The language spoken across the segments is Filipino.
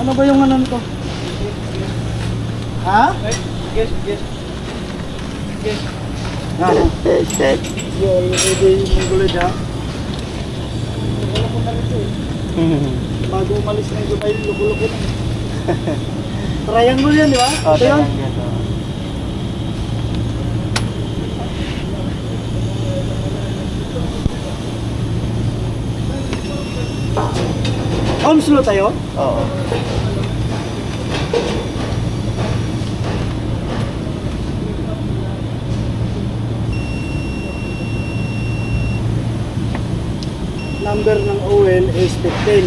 Ano ba yung ano nito? Ha? Yes. Ano? Yung Mongolid ha? Wala ko na ito eh. Bago umalis na yung Dubai, luko-luko na. Triangle yan, di ba? Oh, Ito yun? Ohmslo tayo? Oo. Number ng oil is 15.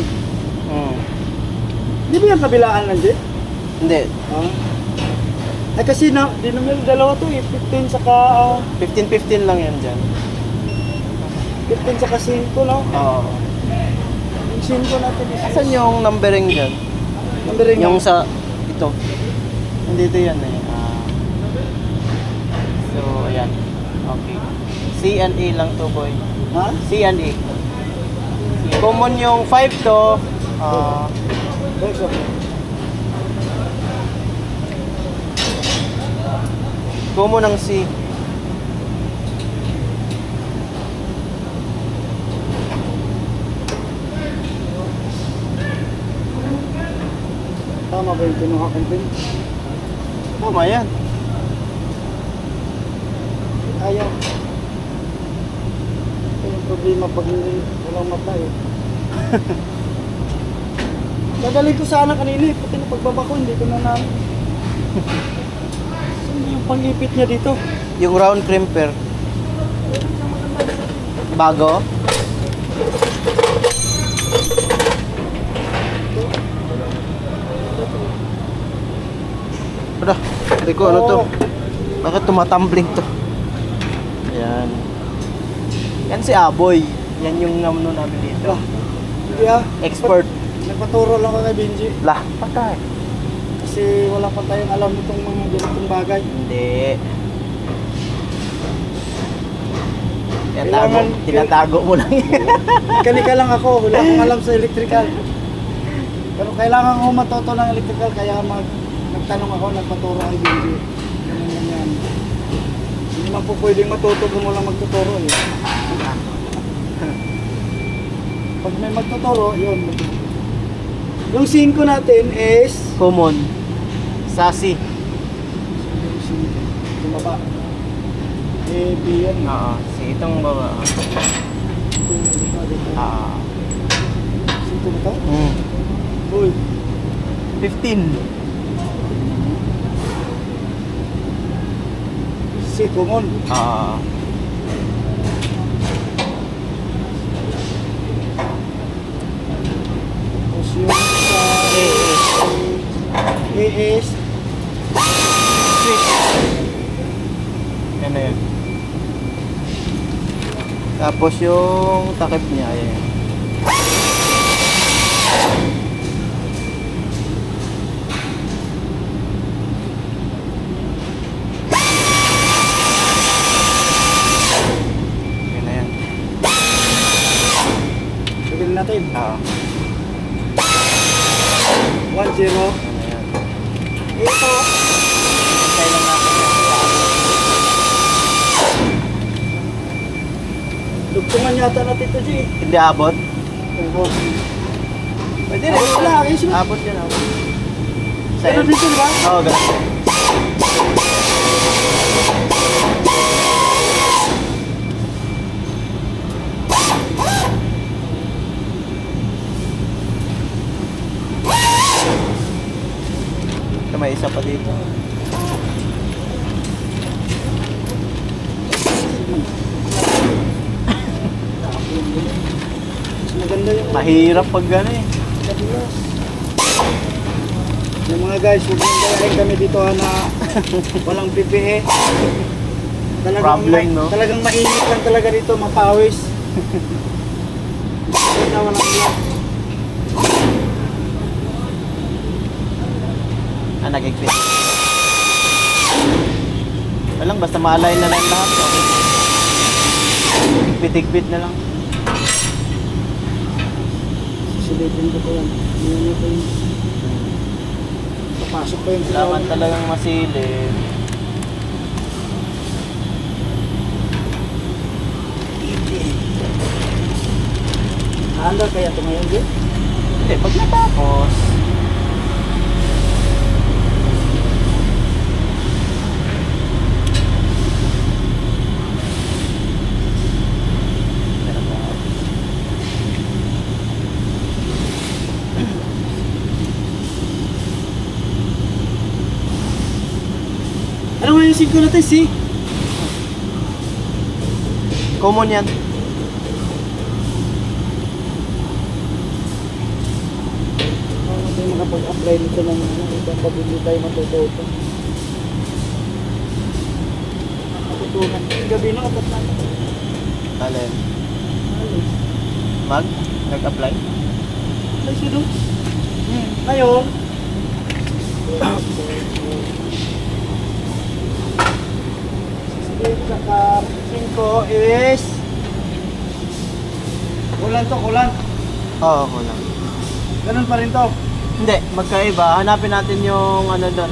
Di ba yung kabilaan nandiyan? Hindi. Ay kasi di naman dalawa to eh. 15 saka 15 lang yan dyan. 15 saka 5 no? Oo. Yung 5 natin is Saan yung numbering dyan? numbering Yung sa ito. Nandito yan eh. So, ayan. Okay. C and A lang to, boy. ha? C and A. Common yung 5 to. Ito. Common ng C. Tama ba yung kinuha kong pin? Tama yan. Ayaw. Ito yung problema pag walang mata eh. Dadali ko sana kanina eh. Pati na pagbaba ko, hindi ko na namin. Saan yung pangipit niya dito? Yung round crimper. Bago. Hindi ko ano to. Bakit tumatumbling to? Ayan. Yan si Aboy. Yan yung namno namin dito. Hindi ah. Expert. Nagpaturo lang ako kay Benji. Lah, patay. Kasi wala pa tayong alam nitong mga ganitong bagay. Hindi. Kailangan- Tinatago mo lang yan. Mekanika lang ako, wala akong alam sa electrical. Pero kailangan ko matuto ng electrical kaya nagtanong ako, nagpaturo kay Benji. Ganun lang yan. Hindi man po pwedeng matuto kung walang magtuturo eh. Pag may magtuturo, yun. Yung 5 natin is Common. Sassy. yung baba. A, B yan. Oo. Si itong baba. Ah. 5 ba ito? Mm. Uy, 15. si common. Ah. Tapos yung sa A is Switch. Yan na yun. Tapos yung takip niya. Ayan. Yan na yan. sabihin natin. Oo. 1-0. Yan na yan. Ito. Hintay lang natin yan. Dugtungan yata natin ito, G. Hindi abot? Oo. Pwede Abot pala, ayos yun. Abot yan, abot. Pero dito, di ba? Oo, ganun. Ito, may isa pa dito. Mas maganda yung Mahirap pag gano'n eh. kabilas. Yung mga guys, huwag nang gayahin kami dito na walang PPE. Problem, no? Talagang mainit lang talaga dito, mapawis. Wala, walang ulan. Nag-exit. Walang, basta ma-align na lang lahat. Okay. Higpit-higpit na lang. Silipin ko po yan. Hindi ko yun. Papasok pa yung Kailangan talagang masilip. Handa kaya ito ngayon, Jay? Hindi, pag natapos. Ano nga yung singko natin, si? Common yan. Ano tayo makapag-apply nito ng ibang pabili tayo matututo. Matutunan. Yung gabi na, kapag na. Alin? Nag-apply? Ay, sino? Ngayon, saka 5 is kulan. Oo, kulang. Ganun pa rin to. Hindi, magkaiba. Hanapin natin yung ano doon.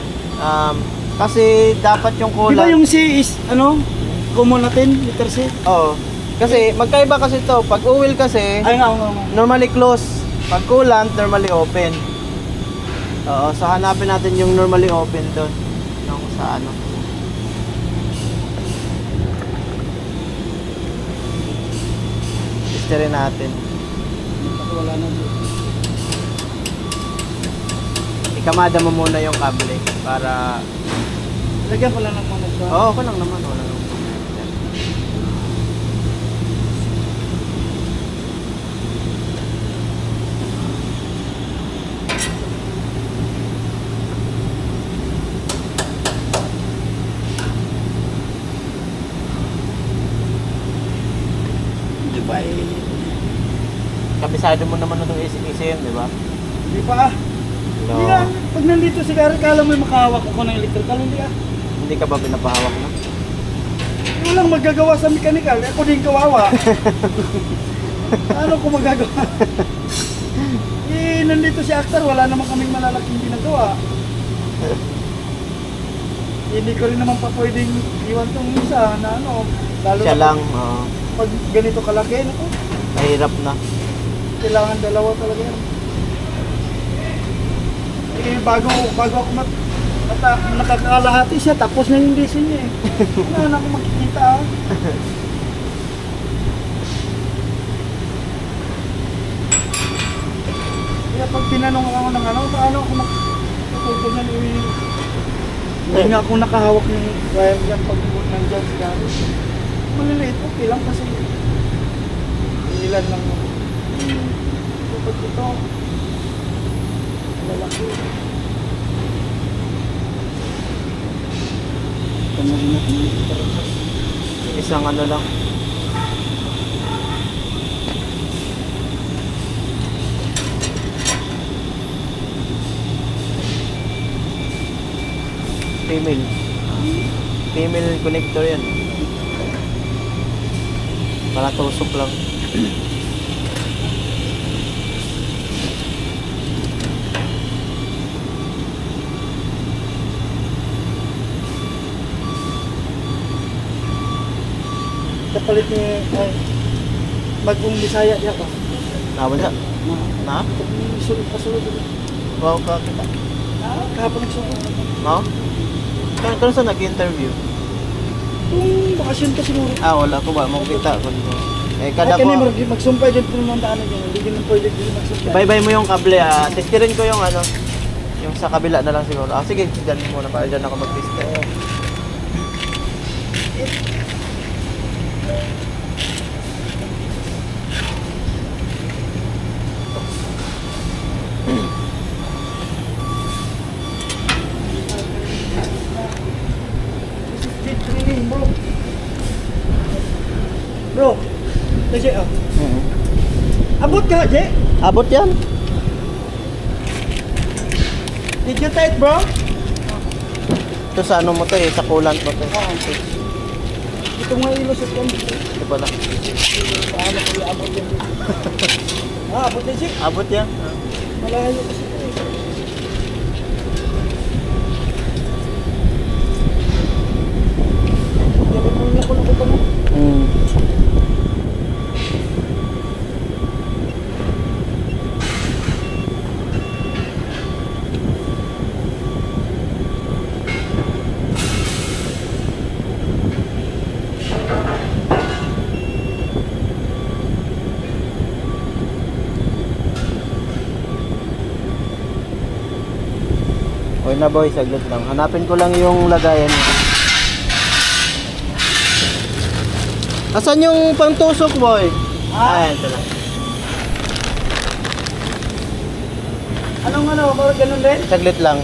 Kasi dapat yung Di ba kulang. yung C is, ano, common natin, letter C? Oo. Kasi magkaiba kasi to. Pag uwil kasi, Ay nga. normally close. Pag coolant, normally open. Oo, so hanapin natin yung normally open doon. Yung sa ano. History natin. Wala na dito. Ikamada mo muna yung kable para... Lagyan ko lang ng mga sa... Oo, okay lang naman. Wala naman. Dubai. Kabisado mo naman itong ECM, di ba? Hindi pa. No. Hindi ah. Pag nandito si Gary, kala mo yung makahawak ako ng electrical. Hindi ah. Hindi ka ba pinapahawak na? Walang magagawa sa mechanical. Ako din kawawa. Ano ko magagawa? Nandito si Akhtar, wala naman kaming malalaking ginagawa. Hindi ko rin naman pa pwedeng iwan tong isa na ano. Lalo Siya na lang, oo. pag ganito kalaki, ako, Mahirap na. kailangan dalawa talaga yan. Bago ako nakakalahati siya, tapos na yung leasing niya eh. Wala na akong makikita ah. Kaya pag tinanong ako ng ano, paano ako matuto niyan hindi nga ako nakahawak ng wire dyan pag nandyan si Gary. Maliliit, okay lang kasi ilan lang mo. Pag ito, lalaki. Isang ano lang. Female connector yan. Para tusok lang. Kapalit ni Bagong Bisaya niya ka. Nawan siya? Na? Pasulod. Wow ka kita. Kahapon nagsuot. No? Kano sa nag-interview? Kung bakasyon ka siguro. Wala ko ba? Makita ko. Kada Ay, ko. kani magsumpay dyan po naman daan dyan. Hindi din pwede din magsumpay. Bye-bye mo yung kable ha. Testirin ko yung ano. Yung sa kabila na lang siguro. Sige, dyan muna para dyan ako mag-test. Bro, kasi abot ka, Je? Abot yan. Did you tight, bro? Ito sa ano mo to sa coolant mo to. Ito nga ilusot yan. Ito pala. Paano ko abot yan? Abot yan, Je? Abot yan. Malayo kasi ito eh. Okay na boy, saglit lang. Hanapin ko lang yung lagayan. Asan yung pangtusok boy? Ayan, ito lang. Anong ano, parang ganun din? Saglit lang.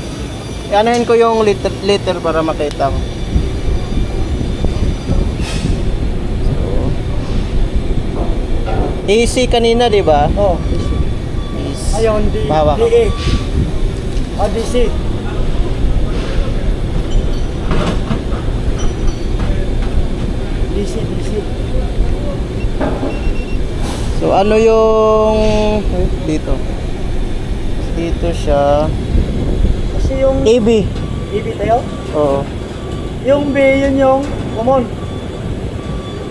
Anuhin ko yung liter para makita mo. AC kanina, di ba? Oo. Ayun, Bahawa ka. DA. DC. DC. So ano yung dito? Dito siya. Kasi yung AB. EB tayo, Oo. yung B, yun yung common.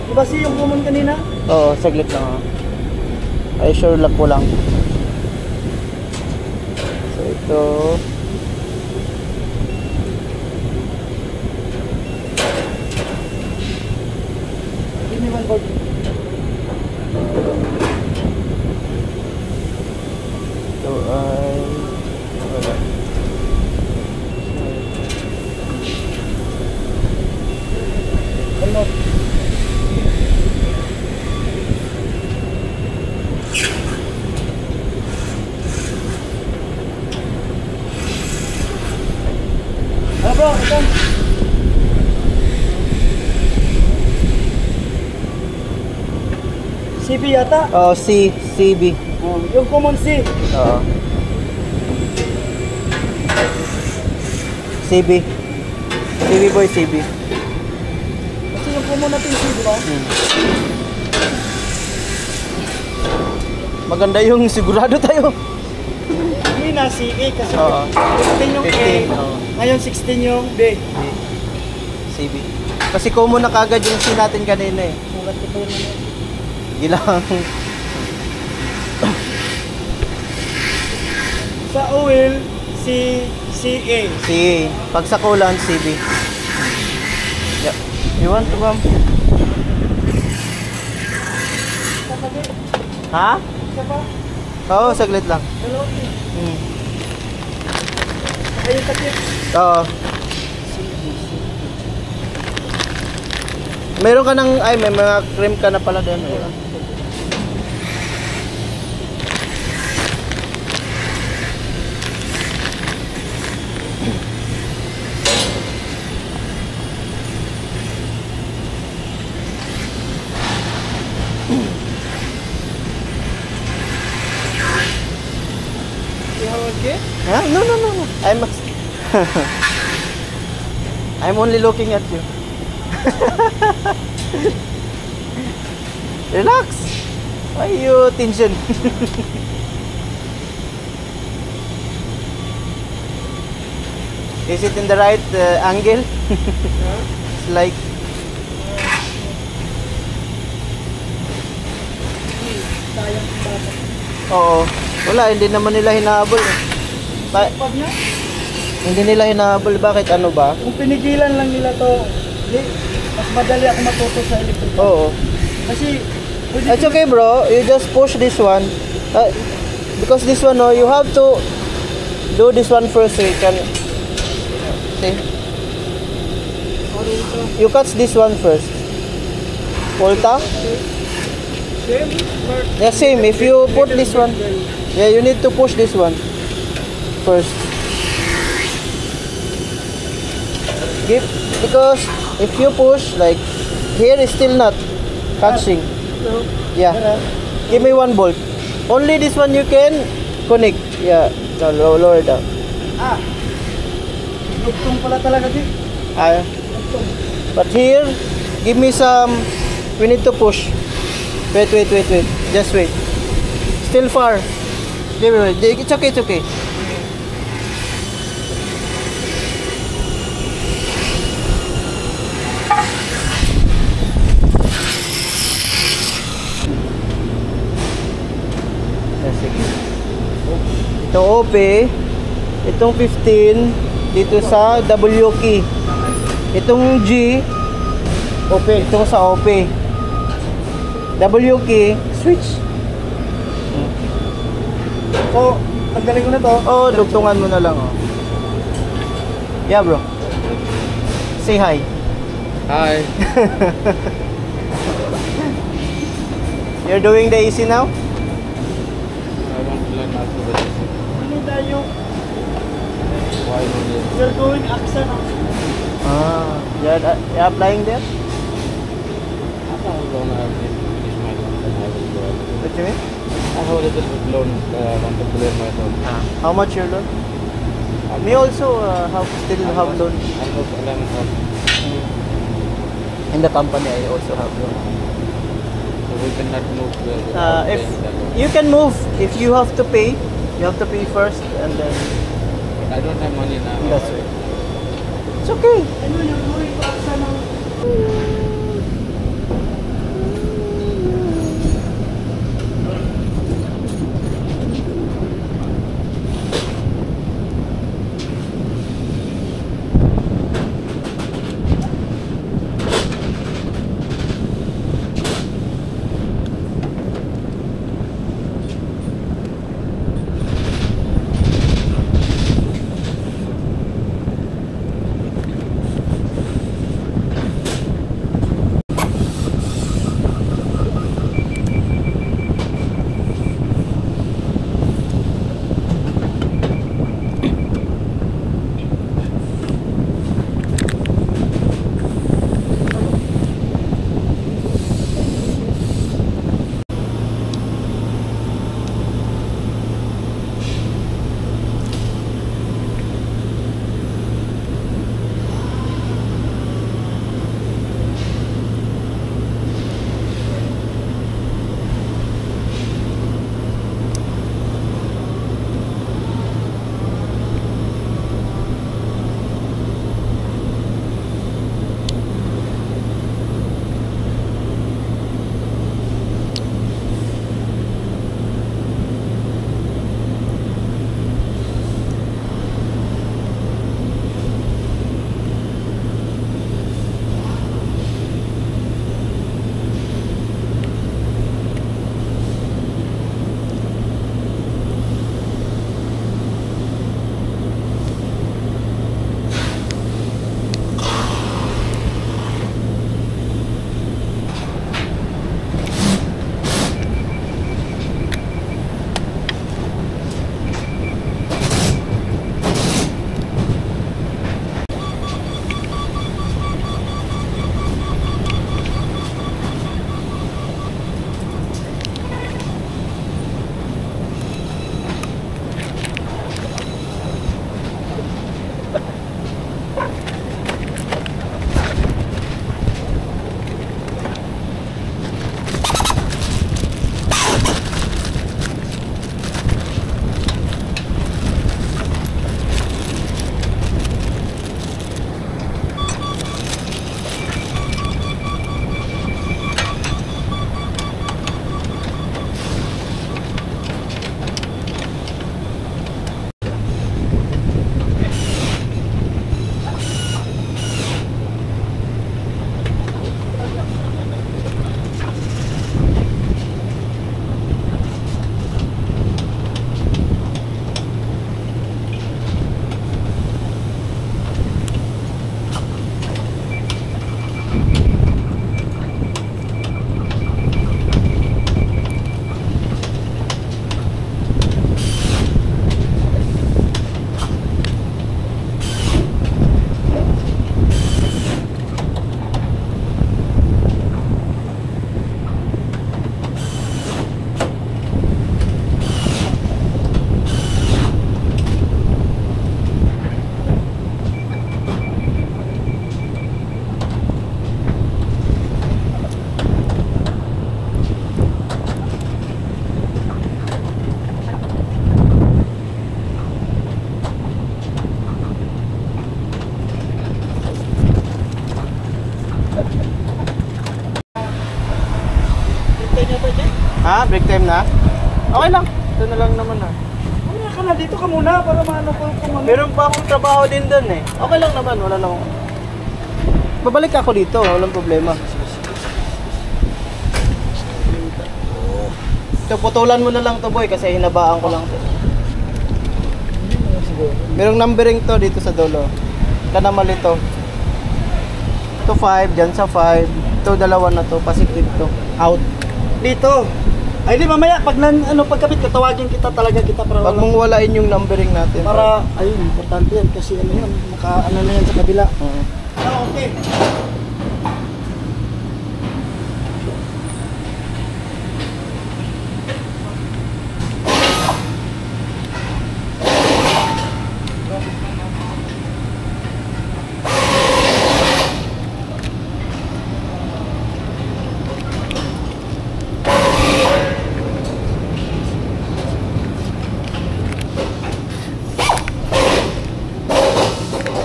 Diba si yung common kanina? Oo, saglit lang ah. Ay sure lang ko lang. So ito. Give me one board. Ito ay wala. One more. Ano bro, ito. CB yata? Oh, CB. Yung common C. Oo. CB. CB boy, CB. Kasi yung common natin C, di ba? Maganda yung sigurado tayo. Hindi na CA kasi Oo. 15 yung A. 15, oo. Ngayon 16 yung B. CB. Kasi common na kagad yung C natin kanina eh. Sulat ko pa yun naman. Gilang. Sa oil, CA. C. Pag sa kulan, CB. Yeah. You want to come? Ha? Isa pa? Oo, saglit lang. Hello? Hmm. Ayun takip. Oo. Meron ka ng, ay may mga cream ka na pala doon. Eh. Huh? No. I'm only looking at you. Relax. Why you tension? Is it in the right angle? It's like Sayang bata. oo. Wala, hindi naman nila hinahabol. Eh. Pag na, Hindi nila hinahabol. Bakit? Ano ba? kung pinigilan lang nila to, mas madali ako matuto sa electrical. Oo. Kasi, pwede It's okay bro, you just push this one. Because this one, no, you have to do this one first so you can see. You catch this one first. Volta? same, but Yeah, same. If you put this one, yeah, you need to push this one first. Because if you push, like, here is still not catching. so, Yeah. Give me one bolt. Only this one you can connect. Yeah. No, lower down. lugtong pala talaga di. Lugtong. But here, give me some. We need to push. Wait. Just wait. Still far. Wait. It's okay. Sige. Ito OP. Itong 15 dito sa W key. Itong G OP. Itong sa OP. W key switch. So, tanggalin ko na to. Oh, dugtungan mo na lang oh. Yeah, bro. Say hi. Hi. You're doing the AC now? I want to learn alphabet. Ano tayo? Why not? We're going AXA now. You're applying there? I have loan. I have finished my loan. Then I will go. What you mean? I have a little bit loan. I want to clear my loan. How much your loan? Me also still have loan. Almost 11,000. In the company, I also have loan. So we cannot move. If you can move, if you have to pay first, and then But I don't have money now. that's it. It's okay. Ano, you're going to AXA now. Ha? Break time na? Okay lang. Ito na lang naman ha. Mamaya ka na, dito ka muna para maano ko kung ano. Meron pa akong trabaho din doon eh. Okay lang naman, wala lang. Babalik ako dito, walang problema. Ito, putulan mo na lang to boy kasi hinabaan ko lang to. Merong numbering to dito sa dulo. Kanamal ito. Ito 5, dyan sa 5. Ito dalawa na to, positive to. Out. Dito. Ay di mamaya pag pagkabit ka tawagin kita talaga kita para Pag mong walain yung numbering natin. para ayun importante yan kasi ano yan na yan sa kabila. Oo. Okay.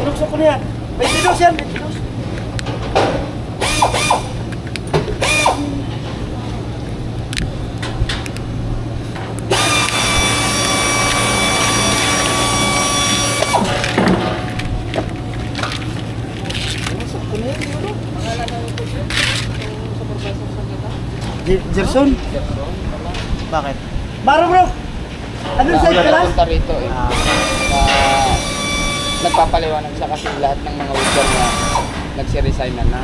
Sinukso ko na yan. May tinos yan, may tinos. Sinukso ko na yan, siguro. Gerson? Bakit? Maro bro! Ano sa Wala class? punta rito eh. Nagpapaliwanag siya kasi lahat ng mga welder niya nagsiresign na.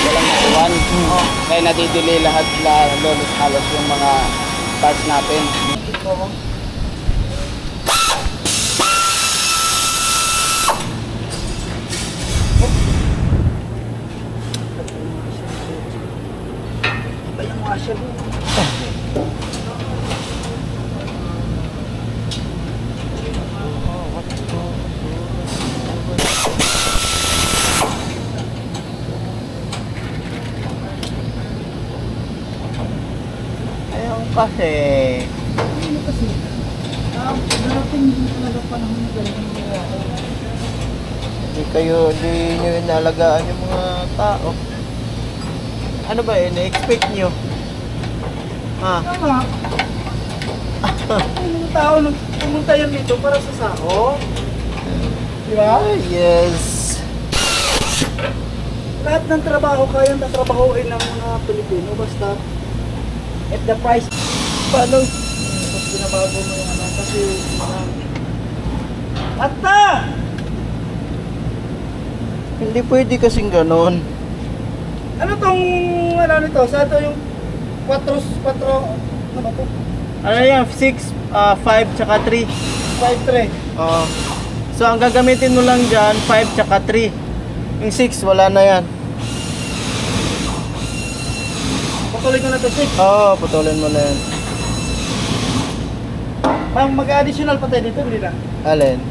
Walang nasiwan. Kaya nadidelay lahat halos yung mga parts natin. Iba yung washer mo. Ayun kasi. Ano kasi? Darating din talaga panahon na ganyan. Di nyo inalagaan yung mga tao. Ano ba yun? Na-expect nyo? Ha? Tama. Yung mga tao nung pumunta yan dito para sa sao. Di ba? Yes. Lahat ng trabaho kayang tatrabahoin ng mga Pilipino basta at the price. Paano? Tapos binabago mo yung ano kasi Ata! Hindi pwede kasing ganon. Ano tong ano nito? Sa ito yung 4 ano ba to? Ano yan? 6, 5, tsaka 3. 5-3. Oo. So, ang gagamitin mo lang dyan, 5 tsaka 3. Yung 6, wala na yan. Patuloy ko na to 6. Oo, putulin mo na yan. Mag-additional pa tayo dito, hindi na. Alin?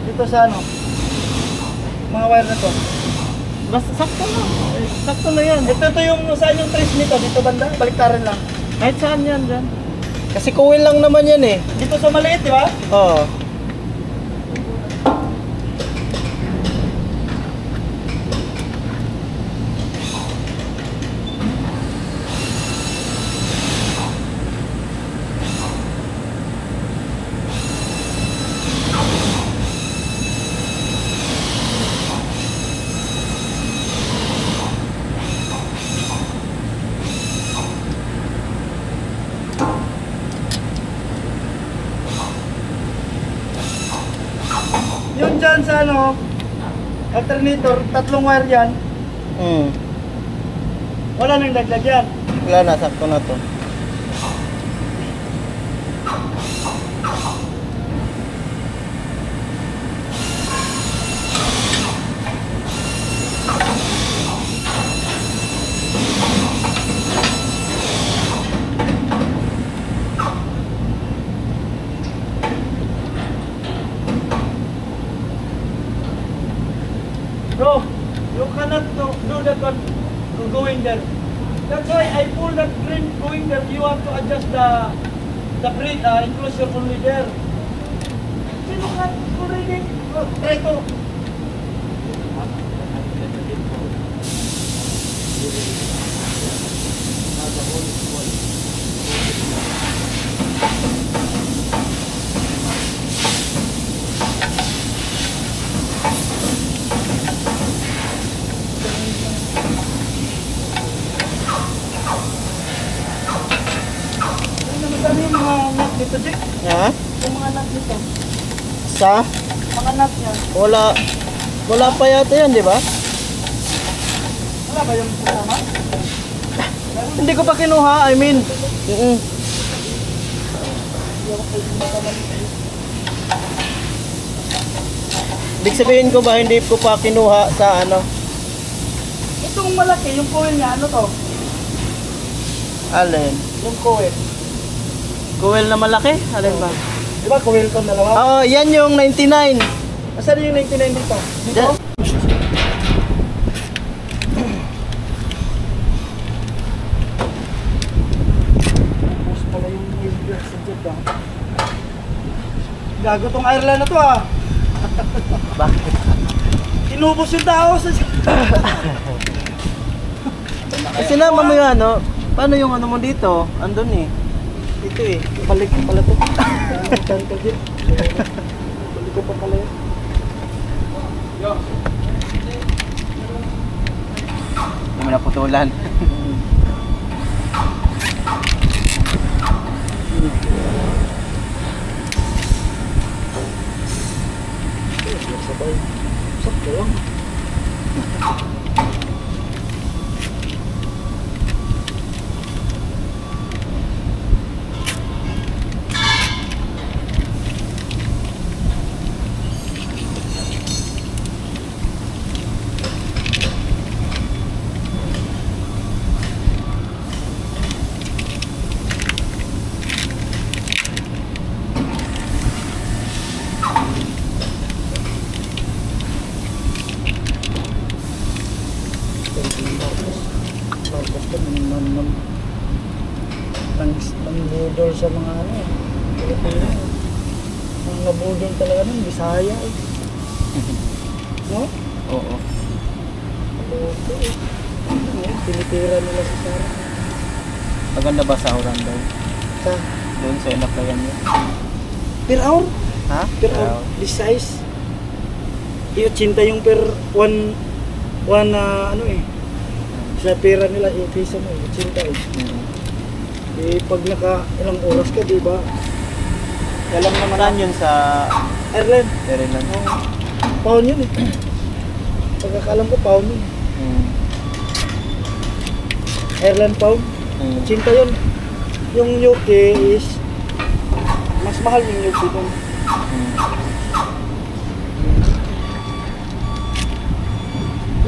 Dito sa ano? Mga wire na to. Basta sakto na. Sakto na yan. Ito yung saan yung trace nito? Dito banda? Baliktaran lang. Kahit saan yan dyan. Kasi coil lang naman yan eh. Dito sa maliit, di ba? Oo. Yun dyan sa ano, alternator, 3 wire yan. Wala nang dagdag yan. Wala na, sakto na to. Bro, you cannot do that one going there. That's why I pull that green going there. You have to adjust the green enclosure only there. Sino ka already? Oh, try to. Ano yung mga nut dito, Jack? Ha? Yung mga nut dito. Sa? Mga nuts niya. Wala pa yata yan, di ba? Wala ba yung kasama? Hindi ko pa kinuha, I mean. Ibig sabihin ko ba, hindi ko pa kinuha sa ano? Itong malaki, yung coil niya, ano to? Alin? Yung coil. Kuwel na malaki? Alin ba? Di ba coil to dalawa? Oo, yan yung 99. Asan yung 99 dito? Dito? Yan. Tapos pala yung wheel sa jet ah. Gago tong Ireland na to ah. Bakit? Inubos yung tao sa jet. Kasi naman mo yung ano, paano yung ano mo dito? Andun eh. Dito eh. Balik ko pala to. Balik ko pa pala yun. Hindi mo naputulan. Sabay. Sakto lang. Budol sa mga ano Pilipino. Ang nabudol talaga ng Bisaya eh. No? Oo. Buto eh. Tinitira nila sa Sara. Maganda ba sa Oran daw? Sa Doon sa inaplayan niya. per hour? Ha? Per hour? This size? I-80 yung per one ano eh. Sa pera nila, i-piso mo, 80 eh. Eh, pag naka ilang oras ka, di ba? Alam naman Saan yun sa Ireland. Ireland? Pound yun eh. Pagkakalam ko, pound yun. Ireland pound. 80 yun. Yung UK is mas mahal yung UK dun.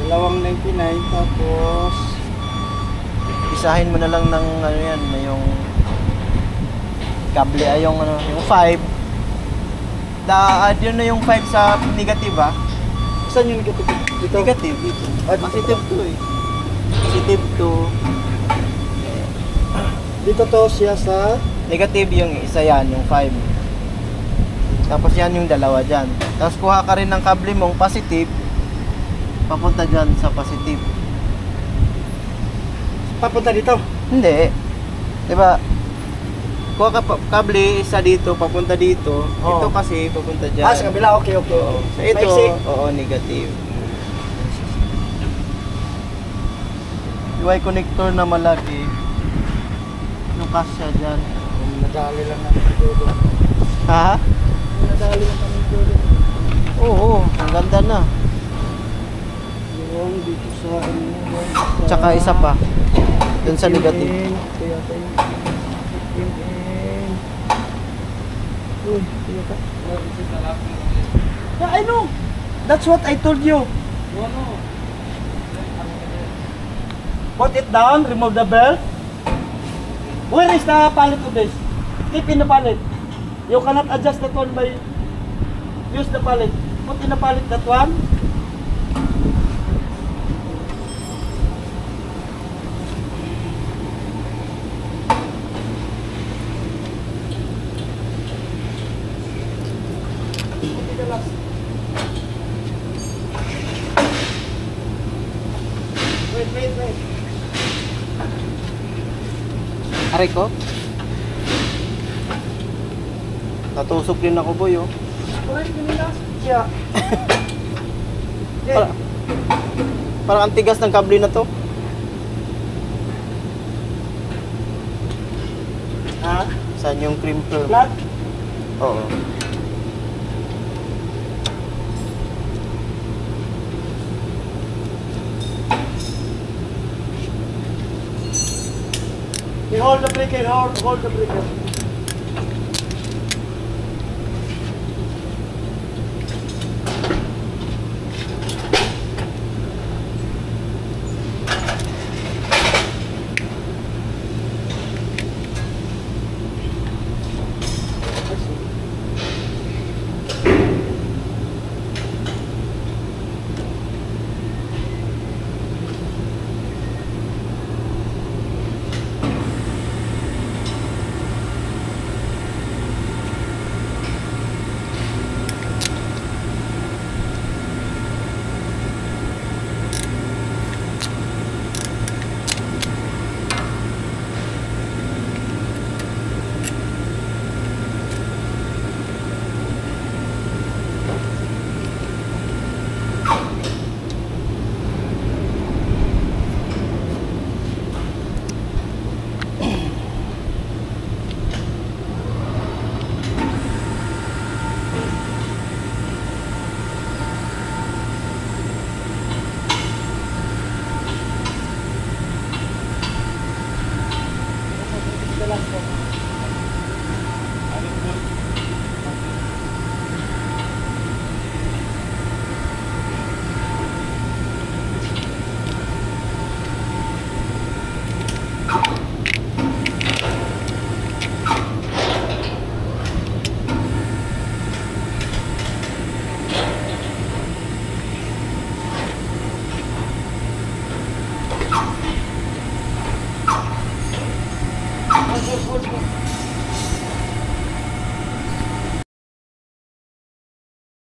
Dalawang 99 tapos Isahin mo na lang ng ano yan, yung kable ay yung ano, yung 5. Da-add yun na yung 5 sa negative ah. saan yung negative? Dito? Negative dito. Ah, Positive 2 eh. Positive 2. Dito to siya sa Negative yung isa yan, yung 5. Tapos yan yung dalawa dyan. Tapos kuha ka rin ng kable mong positive. Papunta dyan sa positive. papunta dito. Hindi. Diba? Kuha ka kable isa dito, papunta dito. Oo. Ito kasi papunta dyan. Ah, sa kabila. Okay, okay. Oo. So ito, Maiksi. oo, negative. UI connector na malaki. Yung kasya dyan. Nadali lang namin dito. Ha? Nadali lang kami dito. Oo, ang ganda na. Yung dito sa Tsaka isa pa. Dun sa negative. Kaya tayo. Uy, kaya ka. Yeah, I know. That's what I told you. Put it down, remove the belt. Where is the pallet of this? Keep in the pallet. You cannot adjust that one by use the pallet. Put in the pallet that one. Wait. Aray ko. Natusok din ako, boy, oh. Wait, siya. Parang ang tigas ng kable na to. Ha? Saan yung crimper? Flat? Oo. hold the breaker, hold the breaker.